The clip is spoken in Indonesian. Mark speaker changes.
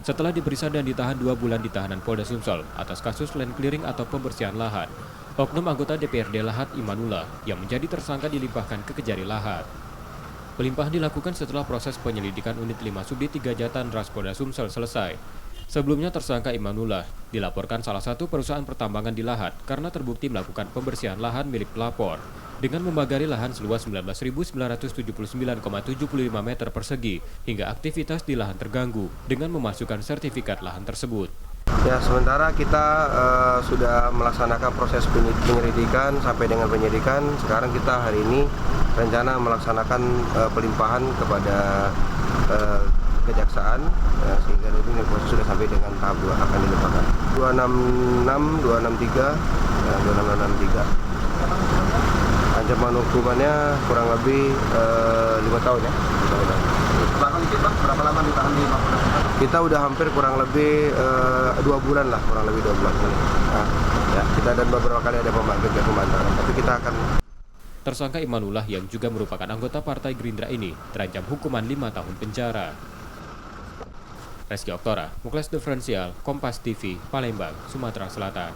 Speaker 1: setelah diperiksa dan ditahan 2 bulan di tahanan Polda Sumsel atas kasus land clearing atau pembersihan lahan. Oknum anggota DPRD Lahat Imanullah yang menjadi tersangka dilimpahkan ke Kejari Lahat. Pelimpahan dilakukan setelah proses penyelidikan unit 5 Subdit 3 Jatanras Polda Sumsel selesai. Sebelumnya tersangka Imanullah dilaporkan salah satu perusahaan pertambangan di Lahat karena terbukti melakukan pembersihan lahan milik pelapor dengan membagari lahan seluas 19.979,75 meter persegi hingga aktivitas di lahan terganggu dengan memasukkan sertifikat lahan tersebut.
Speaker 2: Ya, sementara kita sudah melaksanakan proses penyelidikan sampai dengan penyidikan. Sekarang kita hari ini rencana melaksanakan pelimpahan kepada kejaksaan, sehingga ini proses sudah sampai dengan tahap 2 akan dilimpahkan. 266, 263, 2663. Ancaman hukumannya kurang lebih 5 tahun ya.
Speaker 3: Bahkan kita berapa lama ditahan di Mapolda?
Speaker 2: Kita udah hampir kurang lebih 2 bulan lah, kurang lebih 2 bulan. Nah, ya, kita dan beberapa kali ada pemantauan, tapi kita akan.
Speaker 1: Tersangka Imanullah yang juga merupakan anggota Partai Gerindra ini terancam hukuman 5 tahun penjara. Reski Oktora, Muklas Diferensial, Kompas TV, Palembang, Sumatera Selatan.